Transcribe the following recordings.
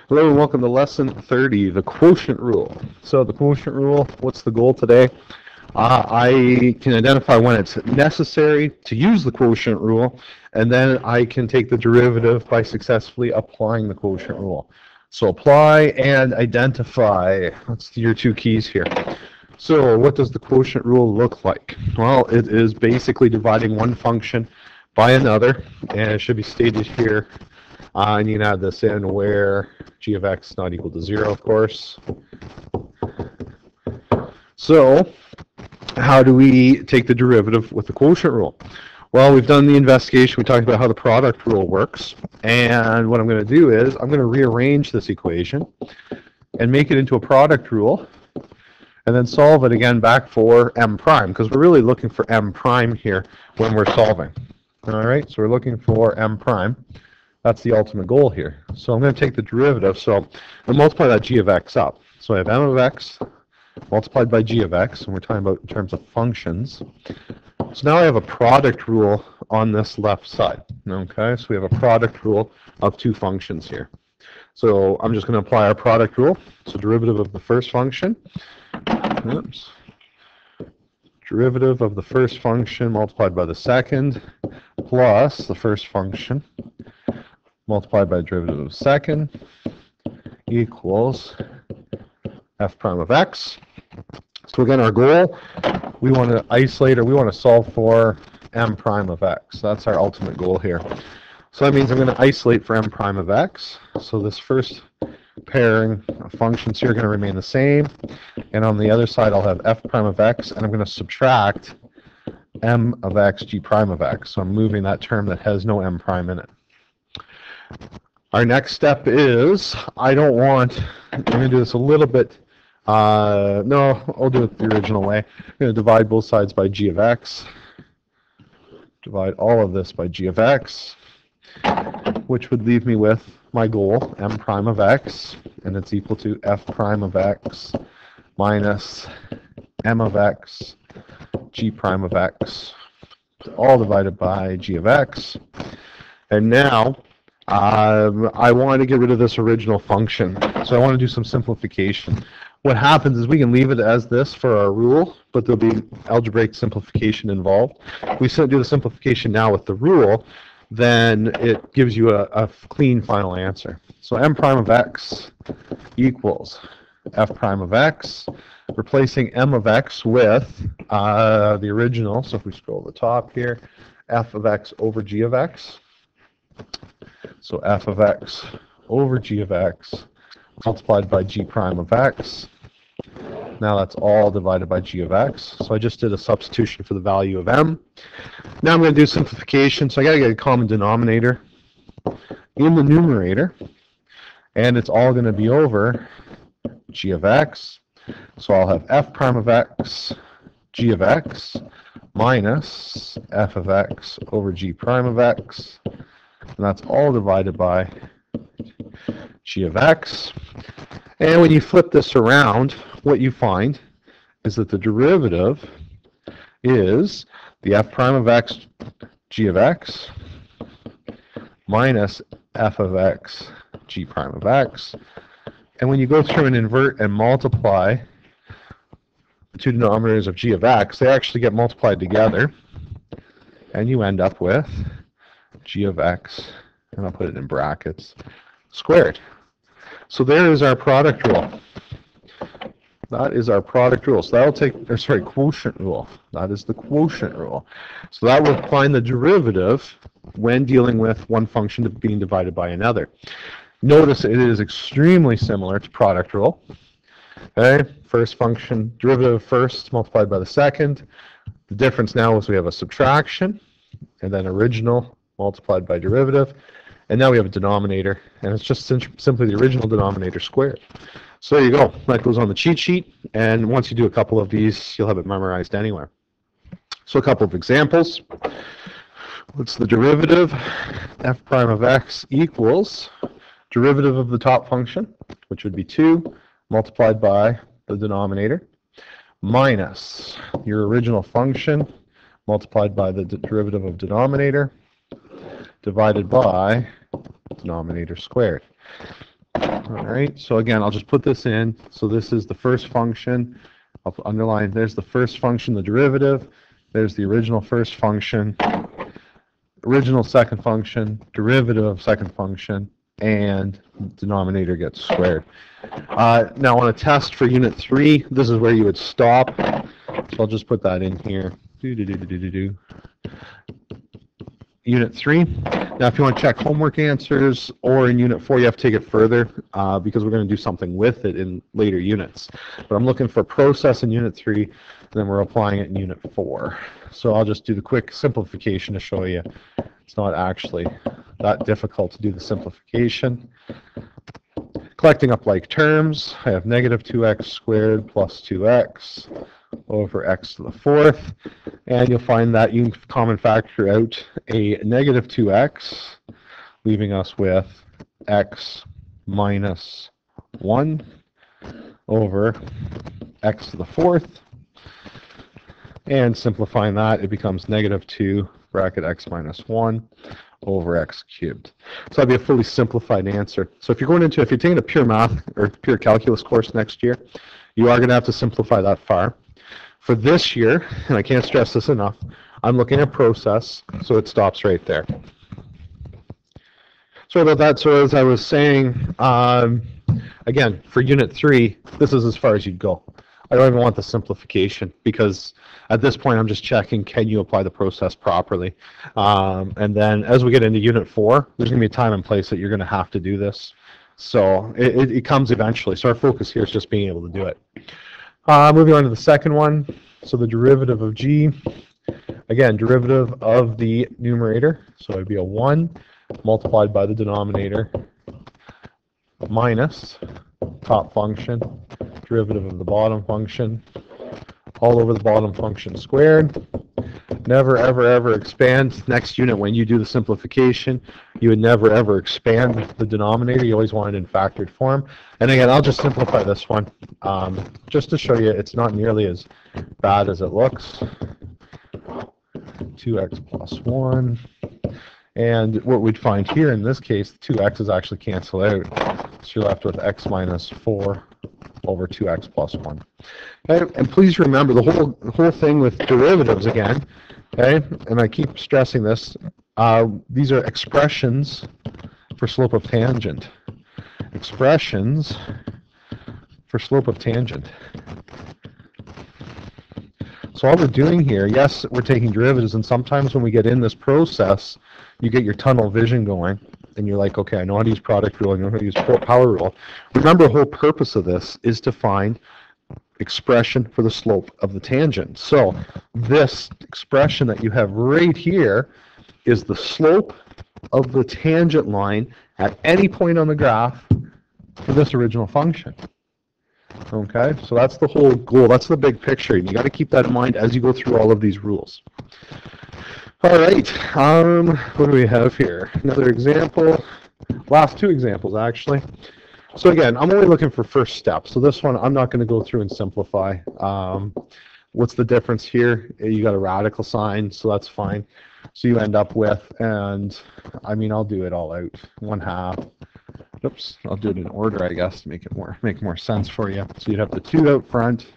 Hello and welcome to lesson 30, the quotient rule. So the quotient rule, what's the goal today? I can identify when it's necessary to use the quotient rule, and then I can take the derivative by successfully applying the quotient rule. So apply and identify. That's your two keys here. So what does the quotient rule look like? Well, it is basically dividing one function by another, and it should be stated here. And you can add this in where g of x is not equal to 0, of course. So how do we take the derivative with the quotient rule? Well, we've done the investigation. We talked about how the product rule works. And what I'm going to do is I'm going to rearrange this equation and make it into a product rule and then solve it again back for m prime, because we're really looking for m prime here when we're solving. All right, so we're looking for m prime. That's the ultimate goal here. So I'm going to take the derivative. So I multiply that g of x up. So I have m of x multiplied by g of x, and we're talking about in terms of functions. So now I have a product rule on this left side. Okay, so we have a product rule of two functions here. So I'm just going to apply our product rule. So derivative of the first function. Oops. Derivative of the first function multiplied by the second plus the first function multiplied by the derivative of the second equals f prime of x. So again, our goal, we want to isolate, or we want to solve for m prime of x. That's our ultimate goal here. So that means I'm going to isolate for m prime of x. So this first pairing of functions here are going to remain the same. And on the other side, I'll have f prime of x, and I'm going to subtract m of x g prime of x. So I'm moving that term that has no m prime in it. Our next step is, I'm going to do this a little bit, no, I'll do it the original way. I'm going to divide both sides by g of x, divide all of this by g of x, which would leave me with my goal, m prime of x, and it's equal to f prime of x minus m of x, g prime of x, all divided by g of x. And now, I want to get rid of this original function, so I want to do some simplification. What happens is we can leave it as this for our rule, but there'll be algebraic simplification involved. If we do the simplification now with the rule, then it gives you a clean final answer. So m prime of x equals f prime of x, replacing m of x with the original. So if we scroll to the top here, f of x over g of x. So f of x over g of x multiplied by g prime of x. Now that's all divided by g of x. So I just did a substitution for the value of m. Now I'm going to do simplification. So I got to get a common denominator in the numerator. And it's all going to be over g of x. So I'll have f prime of x, g of x, minus f of x over g prime of x. And that's all divided by g of x. And when you flip this around, what you find is that the derivative is the f prime of x g of x minus f of x g prime of x. And when you go through and invert and multiply the two denominators of g of x, they actually get multiplied together, and you end up with g of x, and I'll put it in brackets, squared. So there is our product rule. That is our product rule. So that'll take, or sorry, quotient rule. That is the quotient rule. So that will find the derivative when dealing with one function being divided by another. Notice it is extremely similar to product rule. Okay, first function, derivative first multiplied by the second. The difference now is we have a subtraction, and then original multiplied by derivative, and now we have a denominator, and it's just simply the original denominator squared. So there you go. That goes on the cheat sheet, and once you do a couple of these, you'll have it memorized anywhere. So a couple of examples. What's the derivative? F prime of x equals derivative of the top function, which would be 2, multiplied by the denominator, minus your original function multiplied by the derivative of denominator, divided by denominator squared. All right, so again, I'll just put this in. So this is the first function. I'll underline, there's the first function, the derivative. There's the original first function, original second function, derivative of second function, and denominator gets squared. Now on a test for Unit 3, this is where you would stop. So I'll just put that in here. Unit 3. Now if you want to check homework answers, or in Unit 4 you have to take it further because we're going to do something with it in later units. But I'm looking for process in Unit 3, and then we're applying it in Unit 4. So I'll just do the quick simplification to show you it's not actually that difficult to do the simplification. Collecting up like terms, I have negative 2x squared plus 2x over x to the fourth, and you'll find that you can common factor out a negative 2x, leaving us with x minus 1 over x to the fourth, and simplifying that, it becomes negative 2 bracket x minus 1 over x cubed. So that'd be a fully simplified answer. So if you're taking a pure math or pure calculus course next year, you are going to have to simplify that far. For this year, and I can't stress this enough, I'm looking at process, so it stops right there. Sorry about that. So as I was saying, again, for Unit 3, this is as far as you'd go. I don't even want the simplification because at this point I'm just checking, can you apply the process properly? And then as we get into Unit 4, there's going to be a time and place that you're going to have to do this. So it comes eventually. So our focus here is just being able to do it. Moving on to the second one. So the derivative of g. Again, derivative of the numerator. So it would be a 1 multiplied by the denominator minus top function, derivative of the bottom function, all over the bottom function squared. Never, ever, ever expand. Next unit, when you do the simplification, you would never, ever expand the denominator. You always want it in factored form. And again, I'll just simplify this one just to show you it's not nearly as bad as it looks. 2x plus 1. And what we'd find here in this case, the 2x's actually cancel out. So you're left with x minus 4 over 2x plus 1. Okay? And please remember the whole thing with derivatives again. Okay? And I keep stressing this. These are expressions for slope of tangent. Expressions for slope of tangent. So all we're doing here, yes, we're taking derivatives, and sometimes when we get in this process, you get your tunnel vision going, and you're like, okay, I know how to use product rule, I know how to use power rule. Remember, the whole purpose of this is to find expression for the slope of the tangent. So this expression that you have right here is the slope of the tangent line at any point on the graph for this original function. Okay, so that's the whole goal. That's the big picture, and you got to keep that in mind as you go through all of these rules. All right, what do we have here? Another example. Last two examples, actually. So again, I'm only looking for first step. So this one, I'm not going to go through and simplify. What's the difference here? You got a radical sign, so that's fine. So you end up with, and I mean, I'll do it all out. 1/2. Oops, I'll do it in order, I guess, to make more sense for you. So you'd have the 2 out front,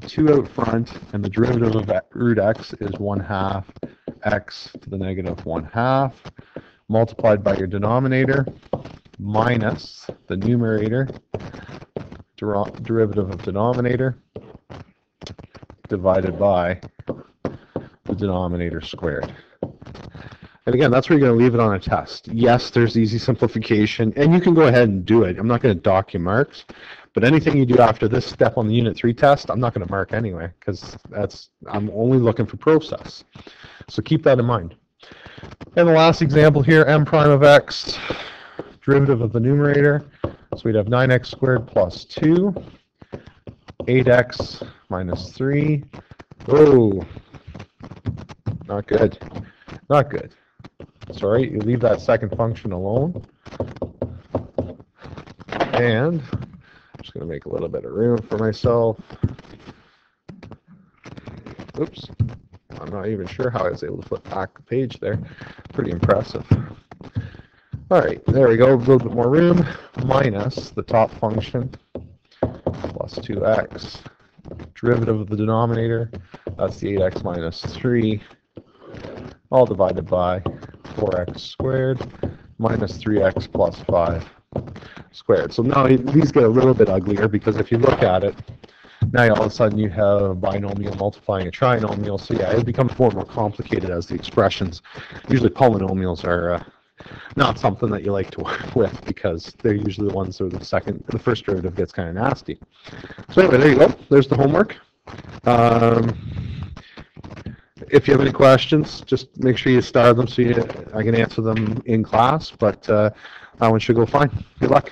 2 out front, and the derivative of root x is 1/2 x to the negative 1/2 multiplied by your denominator minus the numerator, derivative of denominator, divided by the denominator squared. And again, that's where you're going to leave it on a test. Yes, there's easy simplification, and you can go ahead and do it. I'm not going to dock you marks, but anything you do after this step on the Unit 3 test, I'm not going to mark anyway, because I'm only looking for process. So keep that in mind. And the last example here, m prime of x, derivative of the numerator. So we'd have 9x squared plus 2, 8x minus 3. Oh, not good. Not good. Sorry, you leave that second function alone. And I'm just going to make a little bit of room for myself. Oops. I'm not even sure how I was able to flip back the page there. Pretty impressive. All right, there we go, a little bit more room, minus the top function plus 2x, derivative of the denominator, that's the 8x minus 3, all divided by 4x squared minus 3x plus 5 squared. So now these get a little bit uglier, because if you look at it, now all of a sudden you have a binomial multiplying a trinomial, so yeah, it becomes more and more complicated as the expressions. Usually polynomials are not something that you like to work with, because they're usually the ones where the first derivative gets kind of nasty. So anyway, there you go. There's the homework. If you have any questions, just make sure you star them so I can answer them in class, but that one should go fine. Good luck.